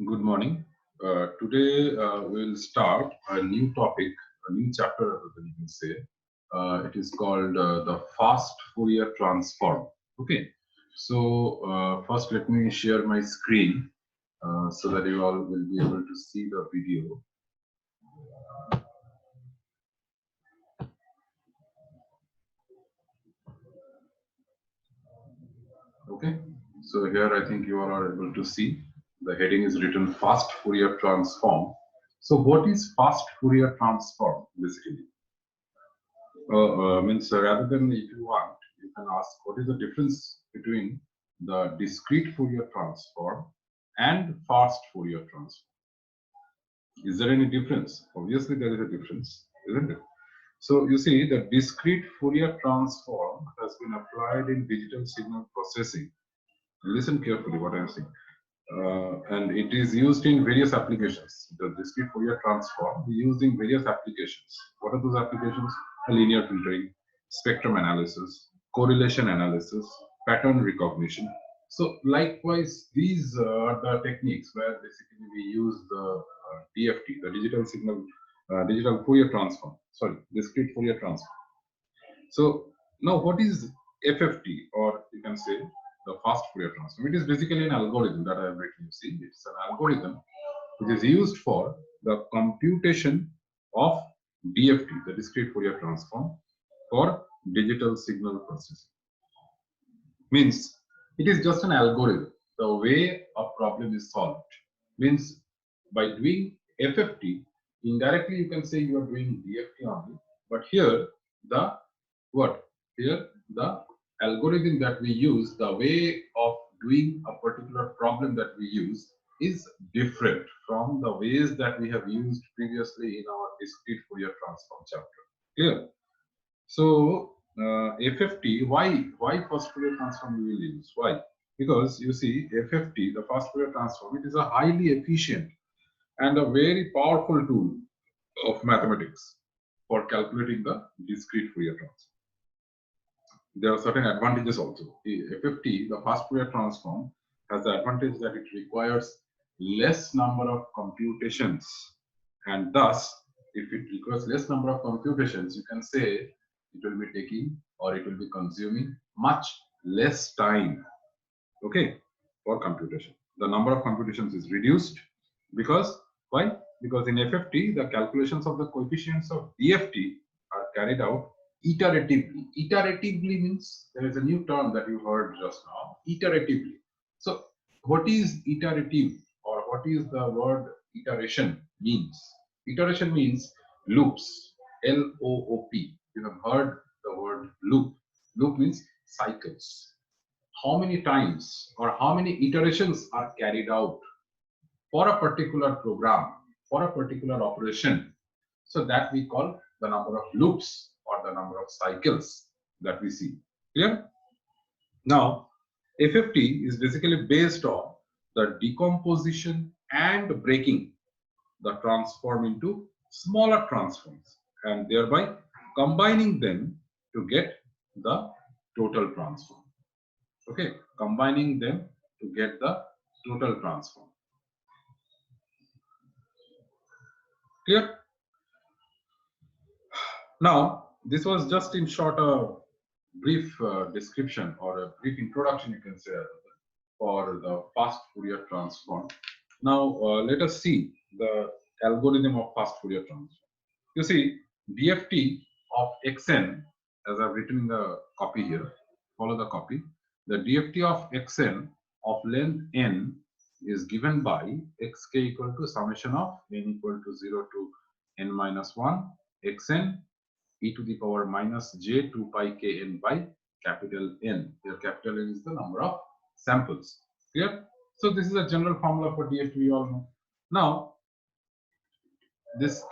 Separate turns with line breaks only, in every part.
Good morning. Today we'll start a new topic, a new chapter, rather than you can say. It is called the fast Fourier transform. Okay. So first, let me share my screen so that you all will be able to see the video. Okay. So here, I think you all are able to see the heading is written fast Fourier transform. So what is fast Fourier transform basically? Means rather than if you want, you can ask what is the difference between the discrete Fourier transform and fast Fourier transform. Is there any difference? Obviously, there is a difference, isn't it? So you see, the discrete Fourier transform has been applied in digital signal processing. Listen carefully what I am saying. And it is used in various applications. The discrete Fourier transform is used in various applications. What are those applications? Linear filtering, spectrum analysis, correlation analysis, pattern recognition. So likewise, these are the techniques where basically we use the DFT, the digital Fourier transform. Sorry, discrete Fourier transform. So now what is FFT, or you can say the fast Fourier transform? It is basically an algorithm that I have written. You see, it's an algorithm which is used for the computation of DFT, the discrete Fourier transform, for digital signal processing. Means it is just an algorithm. The way a problem is solved means by doing FFT, indirectly you can say you are doing DFT only, but here the what? Here the algorithm that we use, the way of doing a particular problem that we use is different from the ways that we have used previously in our discrete Fourier transform chapter. Clear? So FFT, why fast Fourier transform we will use? Why? Because you see FFT, the fast Fourier transform, it is a highly efficient and a very powerful tool of mathematics for calculating the discrete Fourier transform. There are certain advantages also. The FFT, the fast Fourier transform, has the advantage that it requires less number of computations, and thus, if it requires less number of computations, you can say it will be taking or it will be consuming much less time. Okay, for computation, the number of computations is reduced because why? Because in FFT, the calculations of the coefficients of DFT are carried out iteratively. Iteratively means there is a new term that you heard just now, iteratively. So what is iterative, or what is the word iteration means? Iteration means loops, L-O-O-P. You have heard the word loop. Loop means cycles. How many times or how many iterations are carried out for a particular program, for a particular operation. So that we call the number of loops or the number of cycles that we see. Clear? Now, FFT is basically based on the decomposition and breaking the transform into smaller transforms and thereby combining them to get the total transform. Okay, combining them to get the total transform. Clear? Now, this was just in short a brief description or a brief introduction, you can say, for the fast Fourier transform. Now, let us see the algorithm of fast Fourier transform. You see, DFT of xn, as I've written in the copy here, follow the copy. The DFT of xn of length n is given by xk equal to summation of n equal to 0 to n minus 1 xn e to the power minus j 2 pi kn by capital N. Here capital N is the number of samples. Clear? So this is a general formula for DFT we all know. Now this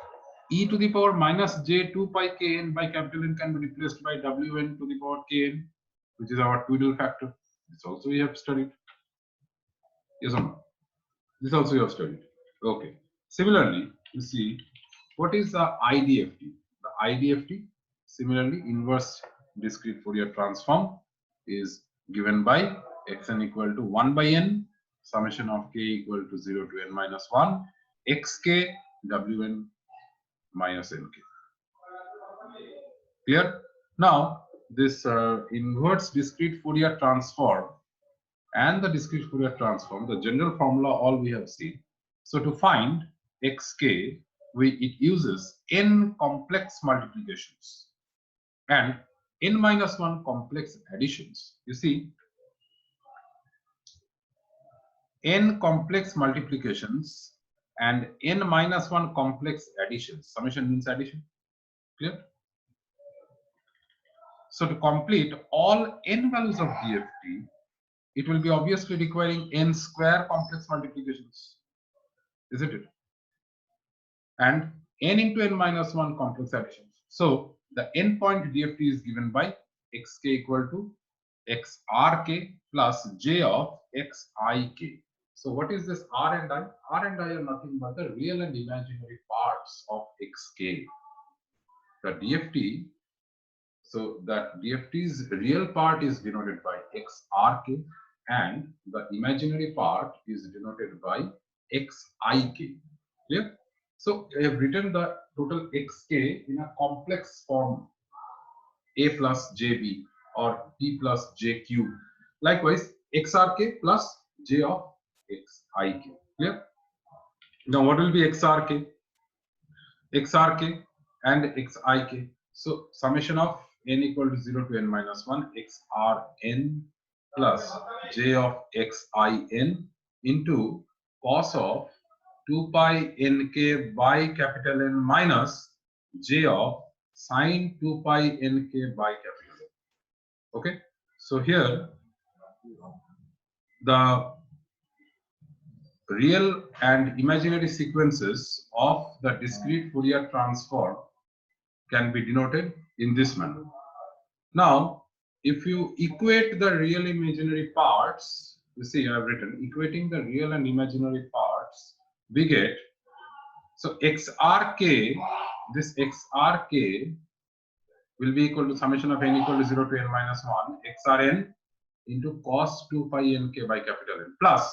e to the power minus j 2 pi kn by capital N can be replaced by wn to the power kn, which is our Twiddle factor. This also we have studied. Yes or no? This also you have studied. Okay. Similarly, you see what is the IDFT? The IDFT, similarly, inverse discrete Fourier transform is given by xn equal to 1 by n summation of k equal to 0 to n minus 1 xk wn minus nk. Clear? Now, this inverse discrete Fourier transform and the discrete Fourier transform, the general formula all we have seen. So to find xk, it uses n complex multiplications and n minus 1 complex additions. You see, n complex multiplications and n minus 1 complex additions. Summation means addition. Clear? So to complete all n values of DFT, it will be obviously requiring n square complex multiplications, isn't it? And n into n minus 1 complex additions. So the n point DFT is given by xk equal to xrk plus j of xik. So what is this r and I? R and I are nothing but the real and imaginary parts of xk. The DFT, so that DFT's real part is denoted by xrk and the imaginary part is denoted by xik. Clear? So I have written the total xk in a complex form, a plus jb or p plus jq. Likewise, xrk plus j of xik. Clear? Now what will be xrk? Xrk and xik. So summation of n equal to 0 to n minus 1 xrn plus j of xin into cos of 2 pi nk by capital N minus j of sine 2 pi nk by capital N. Okay, so here the real and imaginary sequences of the discrete Fourier transform can be denoted in this manner. Now, if you equate the real imaginary parts, you see I have written equating the real and imaginary parts, we get, so xrk, this xrk will be equal to summation of n equal to 0 to n minus 1 xrn into cos 2 pi nk by capital N plus,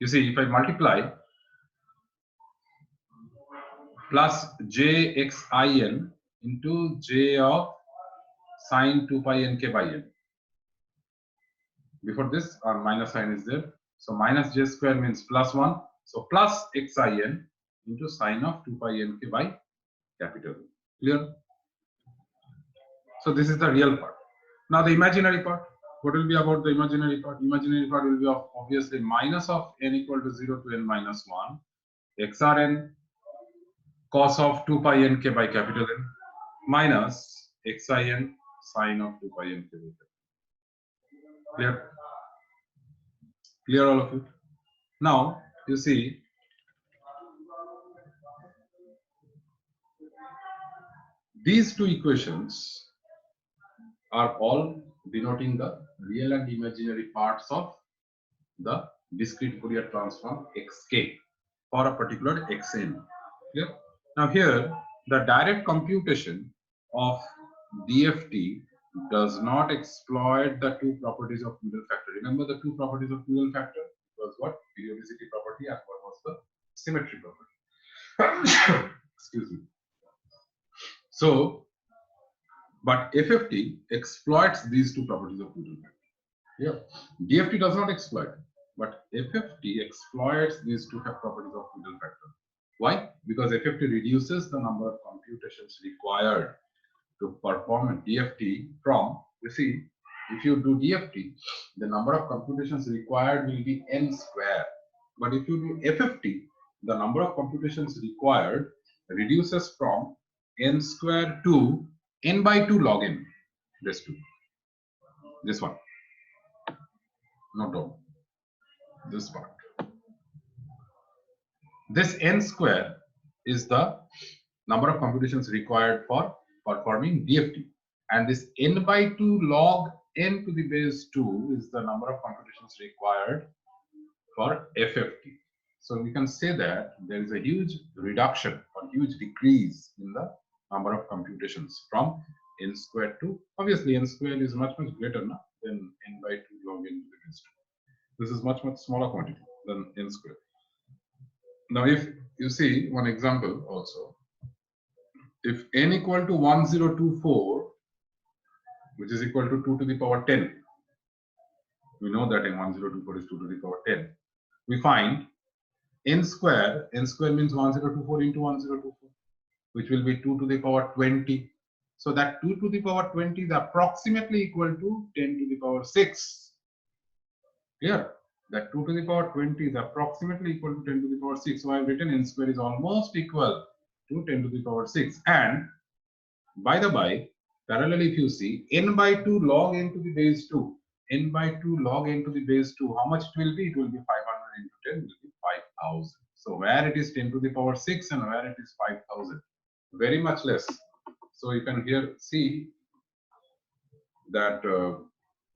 you see if I multiply, plus jxin into j of sine 2 pi nk by n. Before this, our minus sign is there. So minus j square means plus 1. So plus xin into sine of 2 pi nk by capital N. Clear? So this is the real part. Now the imaginary part. What will be about the imaginary part? Imaginary part will be of obviously minus of n equal to 0 to n minus 1 xrn cos of 2 pi nk by capital N minus xin sine of 2 pi nk by capital N. Clear? Clear all of it? Now you see these two equations are all denoting the real and imaginary parts of the discrete Fourier transform xk for a particular xn. Clear? Now here the direct computation of DFT does not exploit the two properties of middle factor. Remember the two properties of middle factor? It was what? Periodicity property and what was the symmetry property. Excuse me. So, but FFT exploits these two properties of middle factor. Yeah, DFT does not exploit, but FFT exploits these two properties of middle factor. Why? Because FFT reduces the number of computations required to perform a DFT from, you see, if you do DFT, the number of computations required will be n square. But if you do FFT, the number of computations required reduces from n square to n by 2 log n. This two. This one. Not all. This part. This n square is the number of computations required for performing DFT, and this n by 2 log n to the base 2 is the number of computations required for FFT. So we can say that there is a huge reduction or huge decrease in the number of computations from n square to, obviously n square is much greater now than n by 2 log n to the base 2. This is much smaller quantity than n square. Now, if you see one example also, if n equal to 1024, which is equal to 2 to the power 10, we know that n 1024 is 2 to the power 10. We find n square means 1024 into 1024, which will be 2 to the power 20. So that 2 to the power 20 is approximately equal to 10 to the power 6. Here, that 2 to the power 20 is approximately equal to 10 to the power 6. So I have written n square is almost equal to 10 to the power 6. And by the by, parallelly, if you see n by 2 log n to the base 2, n by 2 log n to the base 2, how much it will be? It will be 500 into 10 will be 5000. So where it is 10 to the power 6 and where it is 5000, very much less. So you can here see that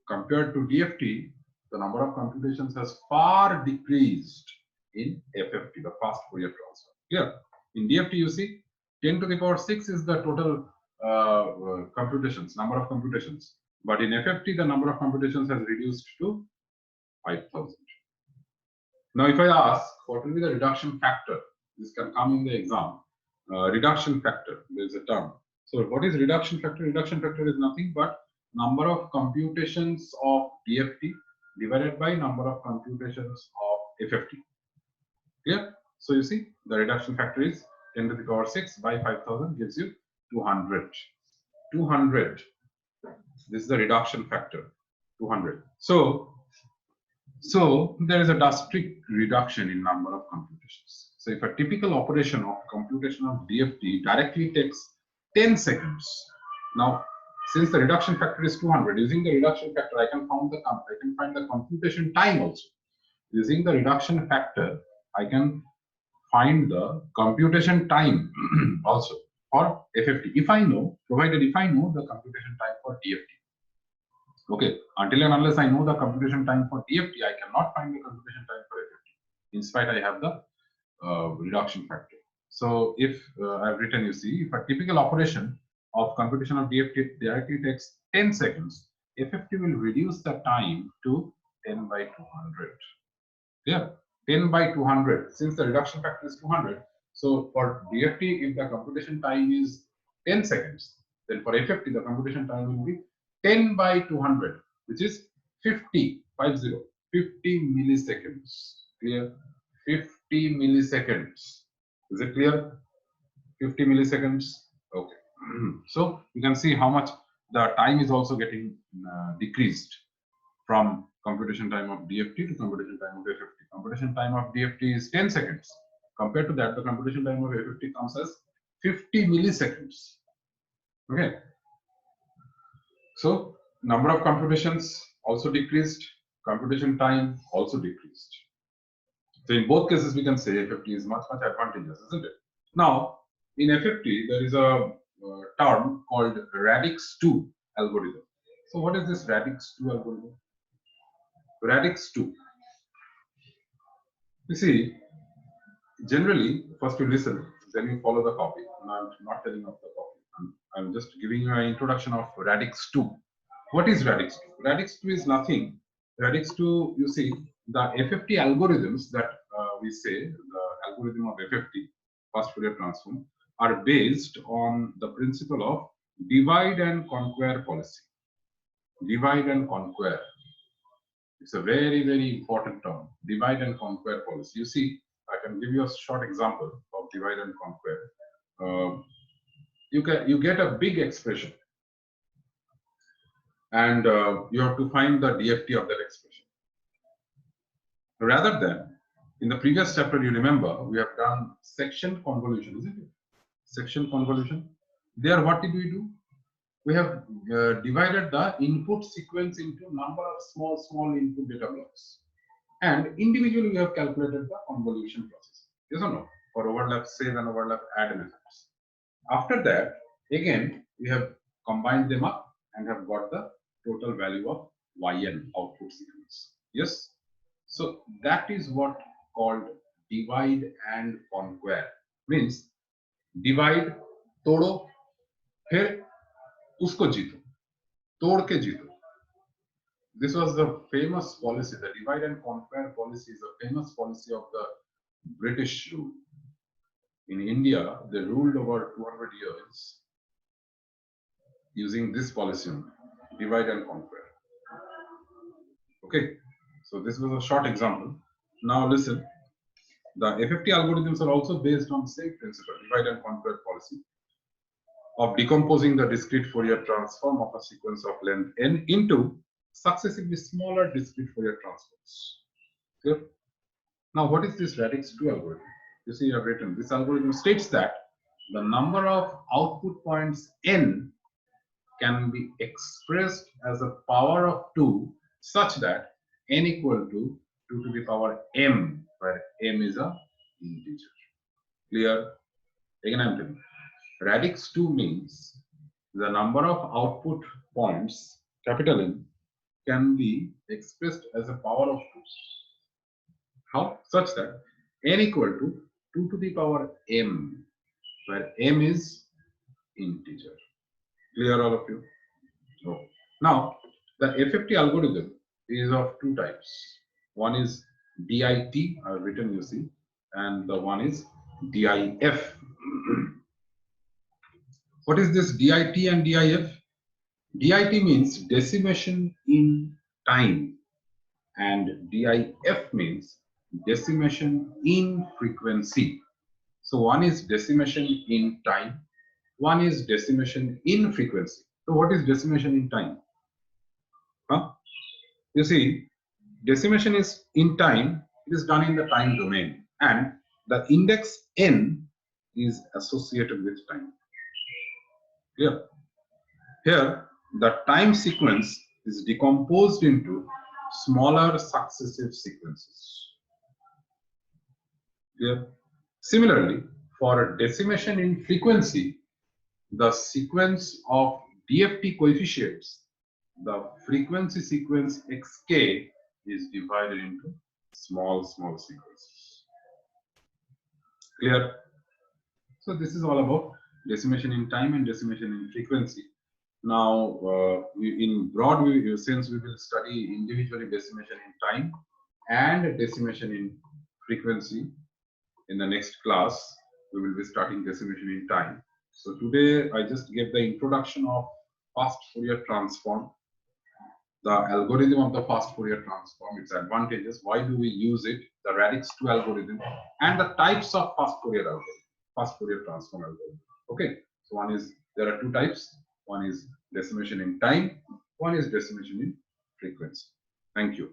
compared to DFT, the number of computations has far decreased in FFT, the fast Fourier transform. Here in DFT, you see 10 to the power 6 is the total computations, number of computations. But in FFT, the number of computations has reduced to 5000. Now, if I ask what will be the reduction factor, this can come in the exam. Reduction factor, there is a term. So, what is reduction factor? Reduction factor is nothing but number of computations of DFT divided by number of computations of FFT. Clear? So, you see the reduction factor is 10 to the power 6 by 5000 gives you 200. 200. This is the reduction factor, 200. So there is a drastic reduction in number of computations. So if a typical operation of computation of DFT directly takes 10 seconds. Now, since the reduction factor is 200, using the reduction factor, I can find the computation time also. Using the reduction factor, I can find the computation time also for FFT. If I know, provided if I know the computation time for DFT. Okay, until and unless I know the computation time for DFT, I cannot find the computation time for FFT. In spite, I have the reduction factor. So if I've written, you see, if a typical operation of computation of DFT directly takes 10 seconds, FFT will reduce the time to 10 by 200. Yeah, 10 by 200. Since the reduction factor is 200, so for DFT, if the computation time is 10 seconds, then for FFT, the computation time will be 10 by 200, which is 50 milliseconds. Clear? 50 milliseconds. Is it clear? 50 milliseconds. Okay. So you can see how much the time is also getting decreased from computation time of DFT to computation time of FFT. Computation time of DFT is 10 seconds. Compared to that, the computation time of FFT comes as 50 milliseconds. Okay. So number of computations also decreased, computation time also decreased. So in both cases, we can say FFT is much advantageous, isn't it? Now, in FFT, there is a term called Radix-2 algorithm. So what is this Radix-2 algorithm? Radix-2. You see, generally, first you listen, then you follow the copy. I'm not telling of the copy. I'm just giving you an introduction of Radix-2. What is Radix-2? Radix-2 is nothing. Radix-2, you see, the FFT algorithms that we say, the algorithm of FFT, fast Fourier transform, are based on the principle of divide and conquer policy. Divide and conquer. It's a very important term. Divide and conquer policy. You see, I can give you a short example of divide and conquer. You get a big expression, and you have to find the DFT of that expression. Rather than, in the previous chapter, you remember, we have done section convolution, isn't it? Section convolution. There, what did we do? We have divided the input sequence into number of small input data blocks. And individually, we have calculated the convolution process. Yes or no? For overlap save and overlap add methods. After that, again, we have combined them up and have got the total value of yn output sequence. Yes? So that is what called divide and conquer. Means divide, तोड़ो, फिर उसको जीतो, तोड़ के जीतो. This was the famous policy. The divide and conquer policy is a famous policy of the British rule. In India, they ruled over 200 years using this policy only, divide and conquer. Okay, so this was a short example. Now listen, the FFT algorithms are also based on the same principle, divide and conquer policy, of decomposing the discrete Fourier transform of a sequence of length n into successively smaller discrete Fourier transforms. Clear? Now, what is this radix 2 algorithm? You see, I have written this algorithm states that the number of output points n can be expressed as a power of 2 such that n equal to 2 to the power m, where m is a integer. Clear? Again, I am telling you. Radix 2 means the number of output points, capital N, can be expressed as a power of 2. How? Such that n equal to 2 to the power m, where m is integer. Clear, all of you? So, now, the FFT algorithm is of two types. One is DIT, I have written, you see, and the one is DIF. What is this DIT and DIF? DIT means decimation in time, and DIF means decimation in frequency. So one is decimation in time, one is decimation in frequency. So what is decimation in time? You see, decimation is in time, it is done in the time domain, and the index n is associated with time. Clear? Here, the time sequence is decomposed into smaller successive sequences. Clear? Similarly, for decimation in frequency, the sequence of DFT coefficients, the frequency sequence xk is divided into small sequences. Clear? So this is all about decimation in time and decimation in frequency. Now, in broad sense, we will study individually decimation in time and decimation in frequency. In the next class, we will be starting decimation in time. So today, I just gave the introduction of fast Fourier transform, the algorithm of the fast Fourier transform, its advantages, why do we use it, the radix 2 algorithm, and the types of fast Fourier algorithm, fast Fourier transform algorithm. Okay, so one is, there are two types. One is decimation in time, one is decimation in frequency. Thank you.